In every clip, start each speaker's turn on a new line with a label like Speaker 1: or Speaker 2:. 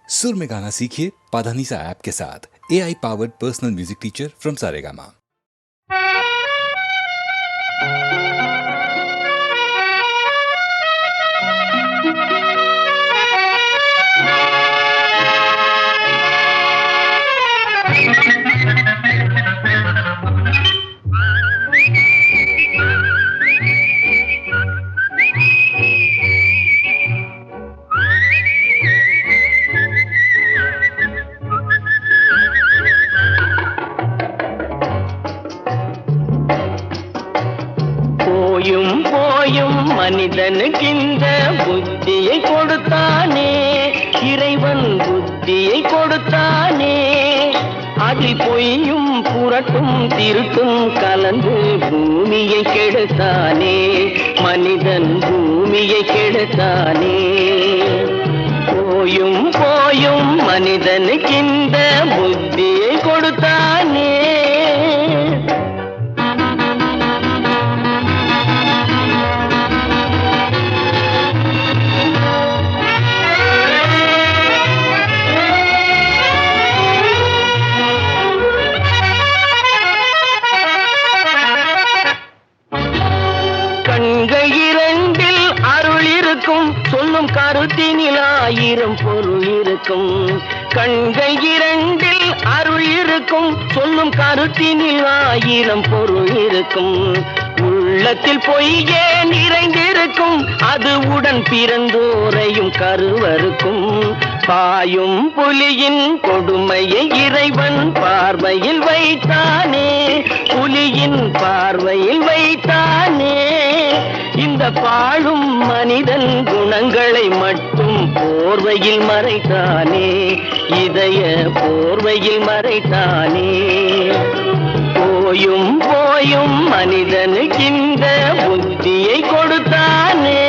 Speaker 1: सुर में गाना सीखिए पाधानीसा ऐप के साथ। AI powered personal music teacher from Saregama.
Speaker 2: மனிதனுக்கிந்த புத்தியை கொடுத்தானே, இறைவன் புத்தியை கொடுத்தானே. அதில் பொய்யும் புரட்டும் திருட்டும் கலந்து பூமியை கெடுத்தானே, மனிதன் பூமியை கெடுத்தானே. போயும் போயும் மனிதனுக்கிந்த புத்தியை கொடுத்தானே. சொல்லும் கருத்தினில் ஆயிரம் பொருள் இருக்கும். கண்கள் இரண்டில் அருள் இருக்கும். சொல்லும் கருத்தினில் ஆயிரம் பொருள் இருக்கும். உள்ளத்தில் பொய்யே நிறைந்திருக்கும். அது உடன் பிறந்தோரையும் கருவருக்கும். பாயும் புலியின் கொடுமையை இறைவன் பார்வையில் வைத்தானே, புலியின் பார்வையில் வைத்தானே. இந்த பாழும் மனிதன் குணங்களை மட்டும் போர்வையில் மறைத்தானே, இதய போர்வையில் மறைத்தானே. போயும் போயும் மனிதனுக்கிந்த புத்தியை கொடுத்தானே.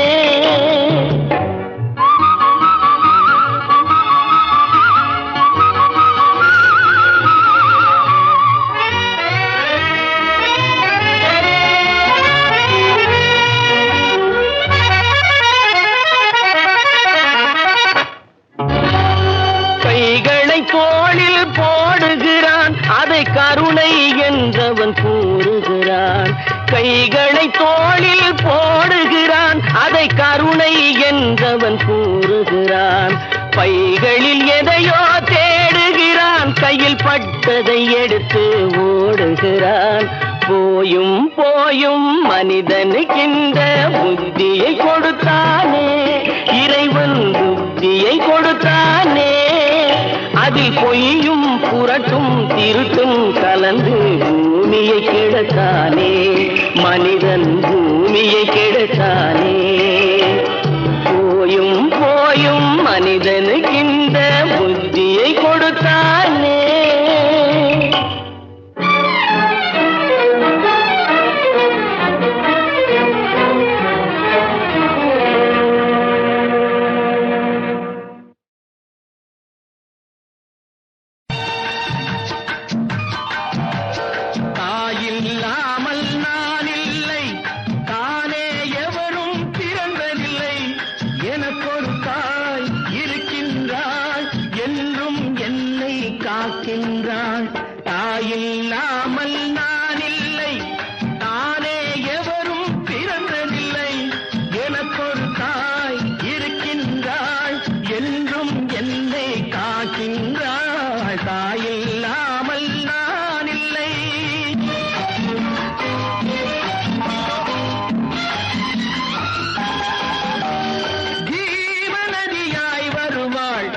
Speaker 2: தோளில் போடுகிறான், அதை கருணை என்றவன் கூறுகிறான். கைகளை தோளில் போடுகிறான், அதை கருணை என்றவன் கூறுகிறான். பைகளில் எதையோ தேடுகிறான், கையில் பட்டதை எடுத்து ஓடுகிறான். போயும் போயும் மனிதனுக்கின்ற புத்தியை கொடுத்தானே, இறைவன் புத்தியை கொடுத்தானே. அதில் பொய்யும் புரட்டும் திருட்டும் கலந்து பூமியை கெடுத்தானே, மனிதன் பூமியை கெடுத்தானே. போயும் போயும் மனிதனுக்கின்ற புத்தியை கொடுத்தானே. தாயில்லாமல் நான் இல்லை, தானே எவரும் பிறந்ததில்லை. எனக்கொரு தாய் இருக்கின்றாள், என்றும் என்னை காக்கின்றாள். தாயில்லாமல் நான் இல்லை. ஜீவநதியாய் வருவாள்,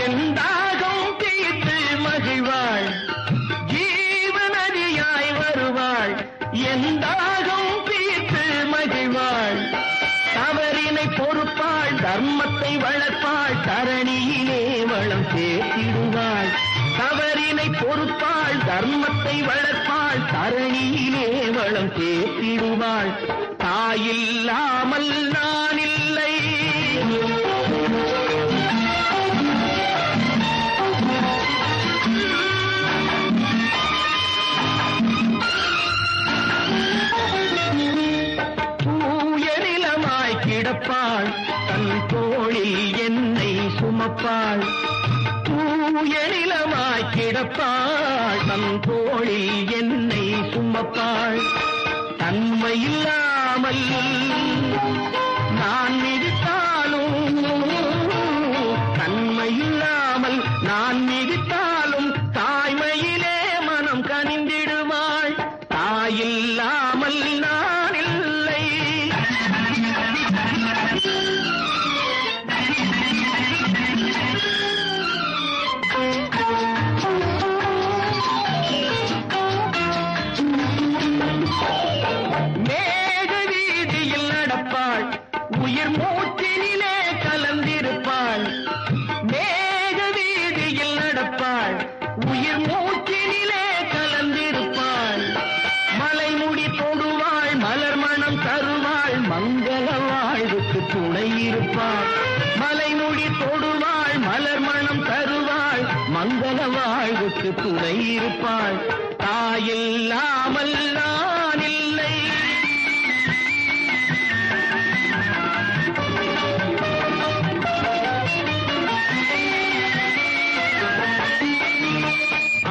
Speaker 2: என் தாகம் தீர்த்து மகிழ்வாள். என் தாகம் தீர்த்து மகிழ்வாள். தவறினை பொறுப்பாள், தர்மத்தை வளர்ப்பாள், தரணியிலே வளம் சேர்த்திடுவாள். தவறினை பொறுப்பாள், தர்மத்தை வளர்ப்பாள், தரணியிலே வளம் சேர்த்திடுவாள். தாயில்லாமல் நான் இல்லை. கிடப்பாள், தன் தோளில் என்னை சுமப்பாள். கிடப்பாள் தன் தோளில் என்னை சுமப்பாள் தன்மையில்லாமல் நான் மிதித்தாலும் தன்மையில்லாமல் நான் மிதித்தாலும் தாய்மையிலே மனம் கனிந்திடுவாள் தாயில்லாமல் நான் இல்லை மேக வீதியில் நடப்பாள் உயிர் மூச்சினிலே கலந்திருப்பாள் மேக வீதியில் நடப்பாள் உயிர் மூச்சினிலே கலந்திருப்பாள் மலைமுடி தொடுவாள் மலர் மணம் தருவாள் மங்கள வாழ்வுக்கு துணை இருப்பாள் மலைமுடி தொடுவாள் மலர் மணம் தருவாள் மங்கள வாழ்வுக்கு துணை இருப்பாள் தாயில்லாமல் நான் இல்லை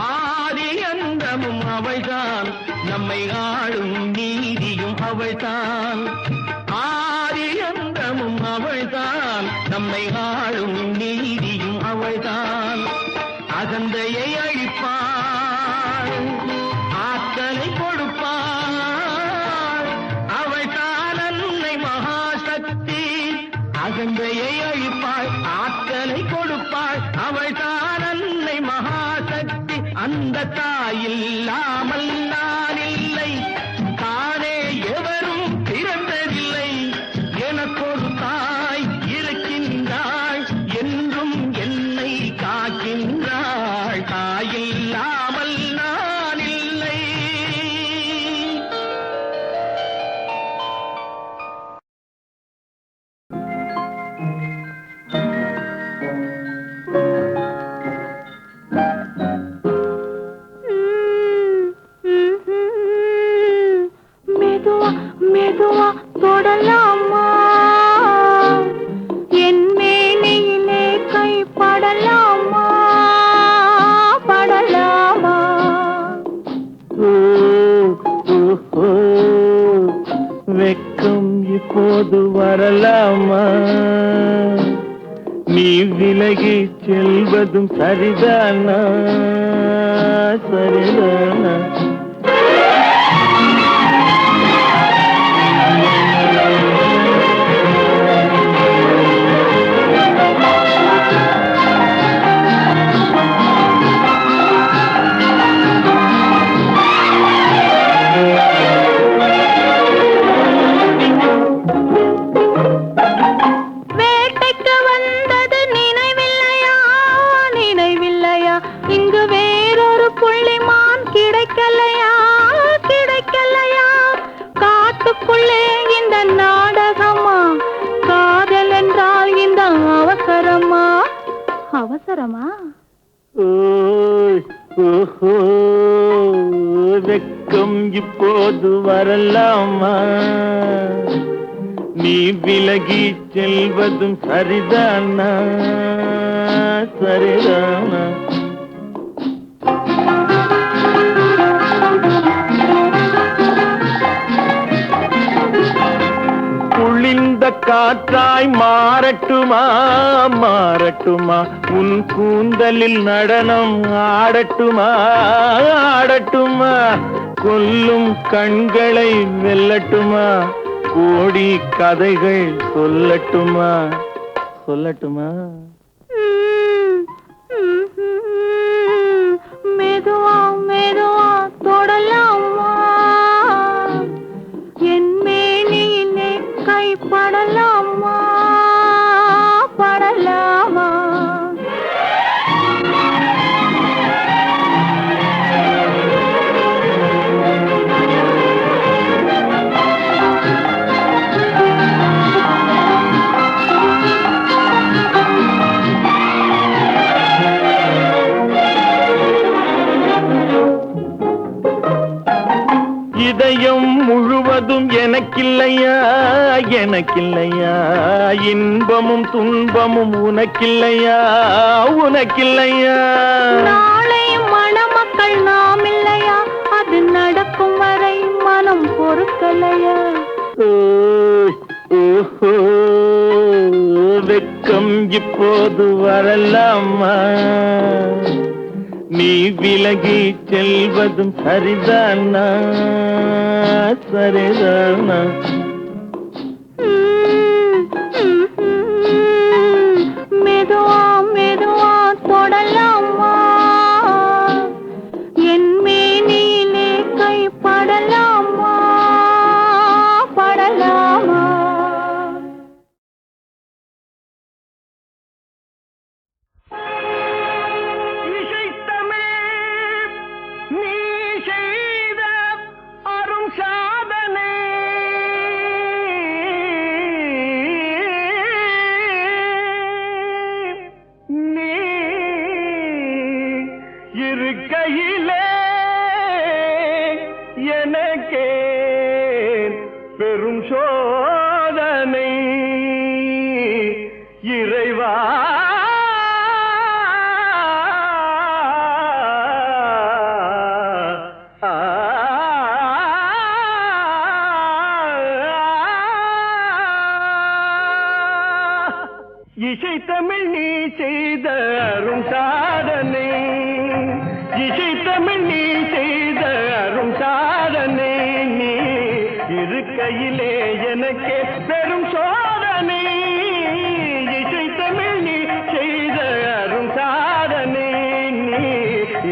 Speaker 2: ஆதி அந்தமும் அவள்தான் நம்மை ஆளும் நீதியும் அவள்தான் ஆதி அந்தமும் அவள்தான் நம்மை ஆளும் நீதியும் அவள்தான் அகந்தையை அழிப்பாள் ஆற்றலை கொடுப்பாள் அவள்தான் அன்னை மகாசக்தி அகந்தையை அழிப்பாள் ஆற்றலை கொடுப்பாள் அவள்தான் அன்னை மகாசக்தி அந்த தாயில்லாமல் நான் இல்லை தானே எவரும் பிறந்ததில்லை எனக்கொரு தாய் இருக்கின்றாள் என்றும் என்னை காக்கின்றாள் தாயில்லாமல் நான் இல்லை
Speaker 3: மெதுவா மெதுவா தொடலாமா என் மேனியிலே கை படலாமா படலாமா
Speaker 2: வெக்கம் இப்போது வரலாமா நீ விலகி செல்வதும் சரிதானா சரிதானா
Speaker 3: வேட்டைக்கு வந்தது நினைவில்லையா நினைவில்லையா இங்கு வேறொரு புள்ளிமான் கிடைக்கலையா கிடைக்கலையா காட்டுக்குள்ளே இந்த நாடகமா காதல் என்றால் இந்த அவசரமா அவசரமா
Speaker 2: வெக்கம் இப்போது வரலாமா நீ விலகி செல்வதும் சரிதானா சரிதானா குளிர்ந்த காற்றாய் மாறட்டுமா மாறட்டுமா உன் கூந்தலில் நடனம் ஆடட்டுமா ஆடட்டுமா கொல்லும் கண்களை வெல்லட்டுமா கோடி கதைகள் சொல்லட்டுமா சொல்லட்டுமா
Speaker 3: மெதுவா மெதுவா தொடலாமா என் மேனியிலே கை படலாமா படலாமா
Speaker 2: இதயம் முழுவதும் எனக்கில்லையா எனக்கில்லையா இன்பமும் துன்பமும் உனக்கில்லையா உனக்கில்லையா
Speaker 3: நாளையும் நாள் நாம் இல்லையா, அது நடக்கும் வரை மனம் பொறுக்கலையா?
Speaker 2: வெக்கம் இப்போது வரலாமா? நீ விலகி செல்வதும் சரிதானா? சரிதானா?
Speaker 3: மெதுவா மெதுவா தொடலாமா? என் மேனியிலே கை படலாமா? படலாமா?
Speaker 2: நீ செய்த அரும் சாதனை, நீ இருக்கையிலே எனக்கே பெரும் சோதனை. இறைவா இசை தமிழ் நீ செய்த அரும் சாதனை, இசை தமிழ் நீ செய்த அரும் சாதனை. நீ இருக்கையிலே எனக்கே பெரும் சோதனை. இசை தமிழ் நீ செய்த அரும் சாதனை. நீ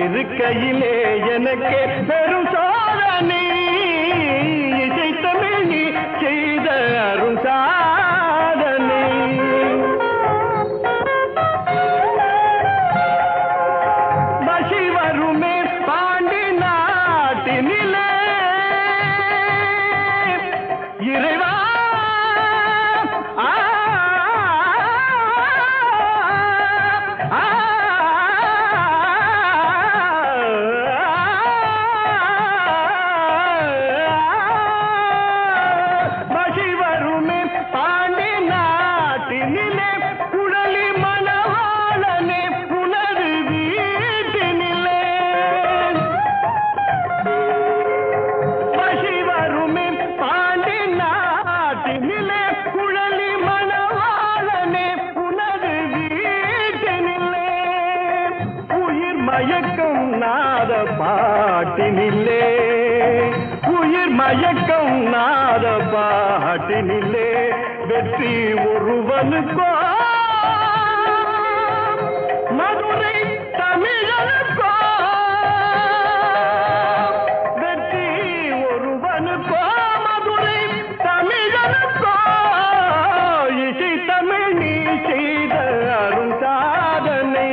Speaker 2: இருக்கையிலே எனக்கே பெரும் சோதனை. இசை தமிழ் நீ செய்த அரும் சாதனை. இறைவா பசி வருமே பாண்டி நாட்டினிலே, குழலி மணவாளனே புனது வீட்டினிலே. பசி வருமே பாண்டி நாட்டினிலே, குழலி மணவாளனே புனது வீட்டினிலே. உயிர் மயக்கம் நாத பாட்டினிலே, உயிர் மயக்கம் நாத பாட்டினிலே. வெற்றி ஒருவனுக்கோ மதுரை தமிழனுக்கோ, வெற்றி ஒருவனுக்கோ மதுரை தமிழனுக்கோ. இசை தமிழ் நீ செய்த அரும் சாதனை.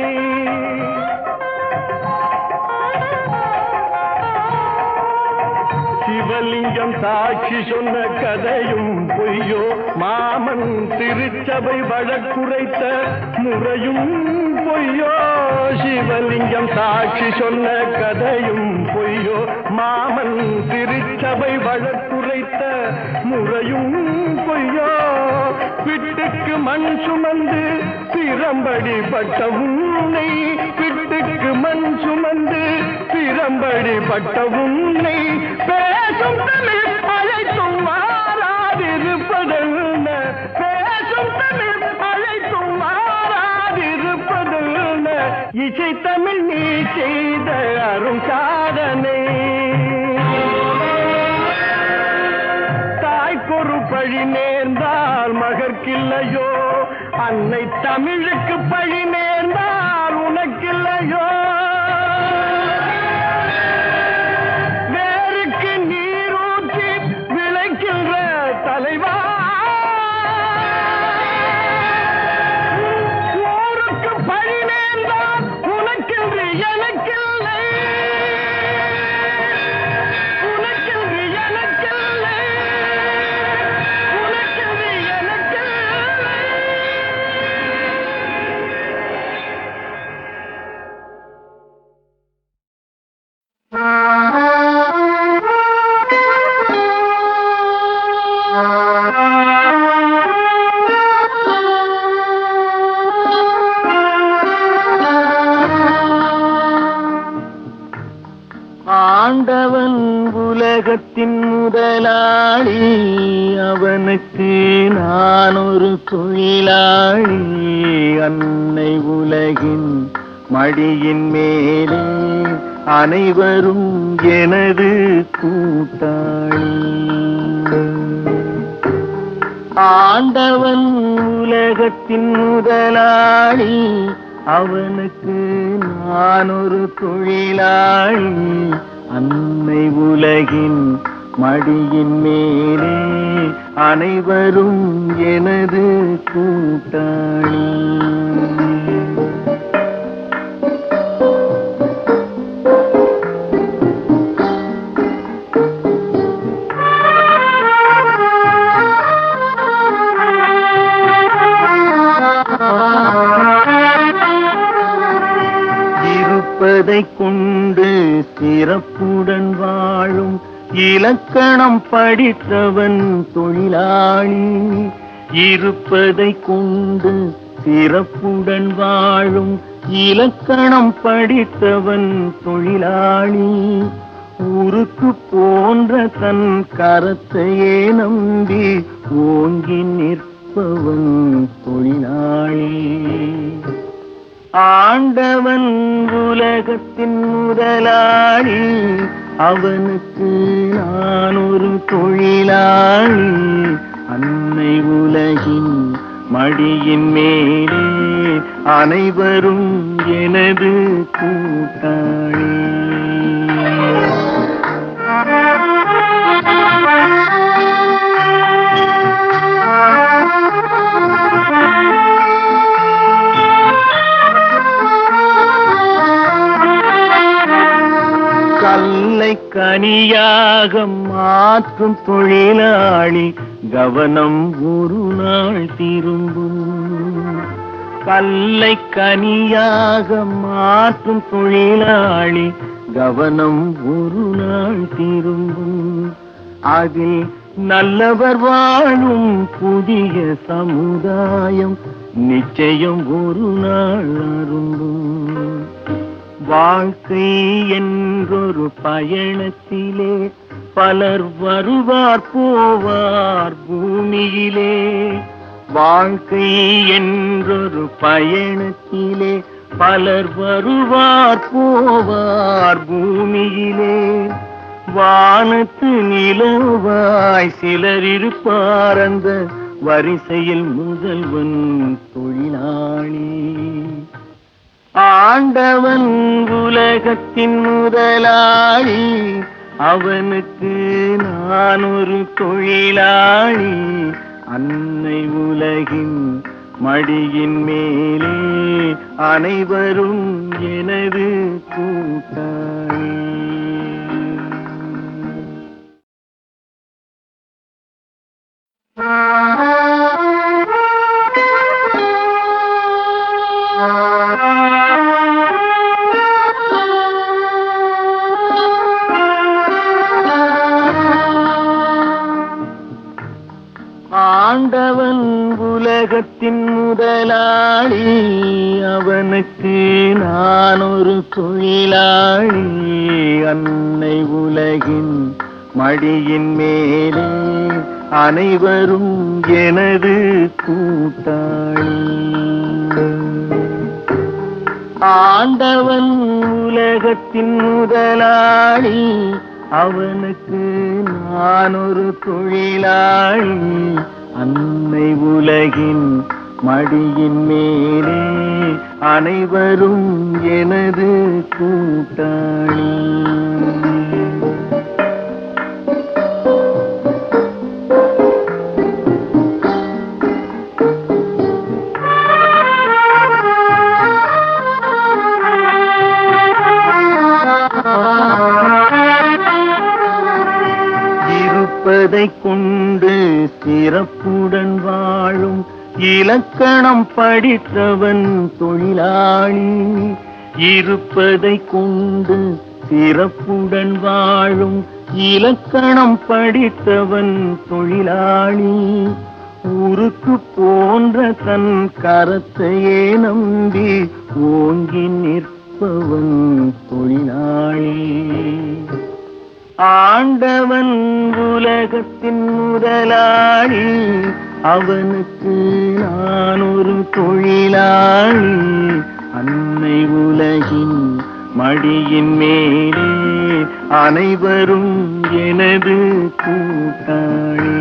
Speaker 2: சிவலிங்கம் சாட்சி சொன்ன கதையும் பொய்யோ, மாமன் திருச்சபை வழக்குரைத்த முறையும் பொய்யோ. சிவலிங்கம் சாட்சி சொன்ன கதையும் பொய்யோ, மாமன் திருச்சபை வழக்குரைத்த முறையும் பொய்யோ. பிட்டுக்கு மண் சுமந்து பிரம்படி பட்ட உன்னை, பிட்டுக்கு மண் சுமந்து பிரம்படி பட்ட உன்னை. பேசும் தமிழ் அழைத்தும் மாறாதிருப்பதென்ன, பேசும் தமிழ் அழைத்தும் மாறாதிருப்பதென்ன. இசை தமிழ் நீ செய்த அரும் சாதனை. தாய்க்கொரு பழி நேர்ந்தால் மகற்கில்லையோ, அன்னை தமிழுக்கு பழி நேர்ந்தால் உனக்கில்லையோ. வேருக்கு நீரூற்றி விளைக்கின்ற தலைவா, ஊருக்கு பழி நேர்ந்தால் உனக்கென்று எனக்கில்லை, உனக்கென்று எனக்கில்லை, உனக்கென்று எனக்கில்லை. ஆண்டவன் உலகத்தின் முதலாளி, அவனுக்கு நான் ஒரு தொழிலாளி. அன்னை உலகின் மடியின் மேலே அனைவரும் எனது கூட்டாளி. ஆண்டவன் உலகத்தின் முதலாளி, அவனுக்கு நான் ஒரு தொழிலாளி. அன்னை உலகின் மடியின் மேலே அனைவரும் எனது கூட்டாளி. இருப்பதை கொண்டு சிறப்புடன் வாழும் இலக்கணம் படித்தவன் தொழிலாளி. இருப்பதை கொண்டு சிறப்புடன் வாழும் இலக்கணம் படித்தவன் தொழிலாளி. உருக்கு போன்ற தன் கரத்தையே நம்பி ஓங்கி நிற்பவன் தொழிலாளி. ஆண்டவன் உலகத்தின் முதலாளி, அவனுக்கு நான் ஒரு தொழிலாளி. அன்னை உலகின் மடியின் மேலே அனைவரும் எனது கூட்டாளி. கல்லை கனியாக மாற்றும் தொழிலாளி, கவனம் ஒரு நாள் திரும்பும். கல்லை கனியாக மாற்றும் தொழிலாளி, கவனம் ஒரு நாள் திரும்பும். அதில் நல்லவர் வாழும் புதிய சமுதாயம் நிச்சயம் ஒரு நாள் அரும்பும். வாழ்க்கை என்றொரு பயணத்திலே பலர் வருவார் போவார் பூமியிலே. வாழ்க்கை என்றொரு பயணத்திலே பலர் வருவார் போவார் பூமியிலே. வானத்து நிலவாய் சிலர் இருப்பார் அந்த வரிசையில் முதல்வன் தொழிலாளி. ஆண்டவன் உலகத்தின் முதலாளி, அவனுக்கு நான் ஒரு தொழிலாளி. அன்னை உலகின் மடியின் மேலே அனைவரும் எனது கூட்டாளி. ஆண்டவன் உலகத்தின் முதலாளி, அவனுக்கு நான் ஒரு தொழிலாளி. அன்னை உலகின் மடியின் மேலே அனைவரும் எனது கூட்டாளி. ஆண்டவன் உலகத்தின் முதலாளி, அவனுக்கு நான் ஒரு தொழிலாளி. அன்னை உலகின் மடியின் மேலே அனைவரும் எனது கூட்டாளி. இருப்பதை கொண்டு சிறப்புடன் வாழும் இலக்கணம் படித்தவன் தொழிலாளி. இருப்பதை கொண்டு சிறப்புடன் வாழும் இலக்கணம் படித்தவன் தொழிலாளி. உருக்கு போன்ற தன் கரத்தையே நம்பி ஓங்கி நிற்பவன் தொழிலாளி. ஆண்டவன் உலகத்தின் முதலாளி, அவனுக்கு நான் ஒரு தொழிலாளி. அன்னை உலகின் மடியின் மேலே அனைவரும் எனது கூட்டாளி.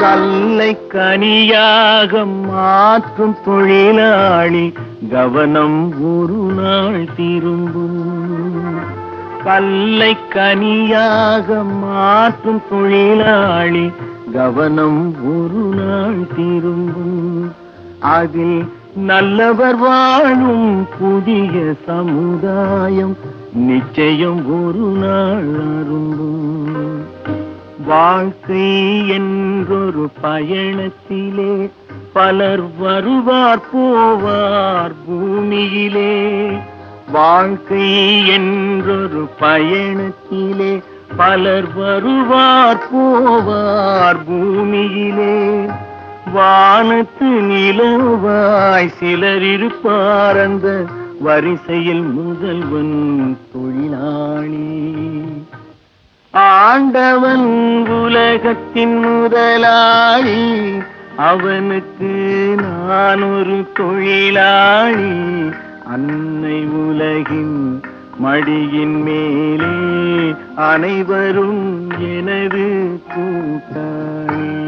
Speaker 2: கல்லை கனியாக மாற்றும் தொழிலாளி, கவனம் ஒரு நாள் திரும்பும். கல்லை கனியாக மாற்றும் தொழிலாளி, கவனம் ஒரு நாள் திரும்பும். அதில் நல்லவர் வாழும் புதிய சமுதாயம் நிச்சயம் ஒரு நாள் அரும்பும். வாழ்க்கை என்றொரு பயணத்திலே பலர் வருவார் போவார் பூமியிலே. வாழ்க்கை என்றொரு பயணத்திலே பலர் வருவார் போவார் பூமியிலே. வானத்து நிலவாய் சிலர் இருப்பார் அந்த வரிசையில் முதல்வன் தொழிலாளி. ஆண்டவன் உலகத்தின் முதலாளி, அவனுக்கு நான் ஒரு தொழிலாளி. அன்னை உலகின் மடியின் மேலே அனைவரும் எனது கூட்டாளி.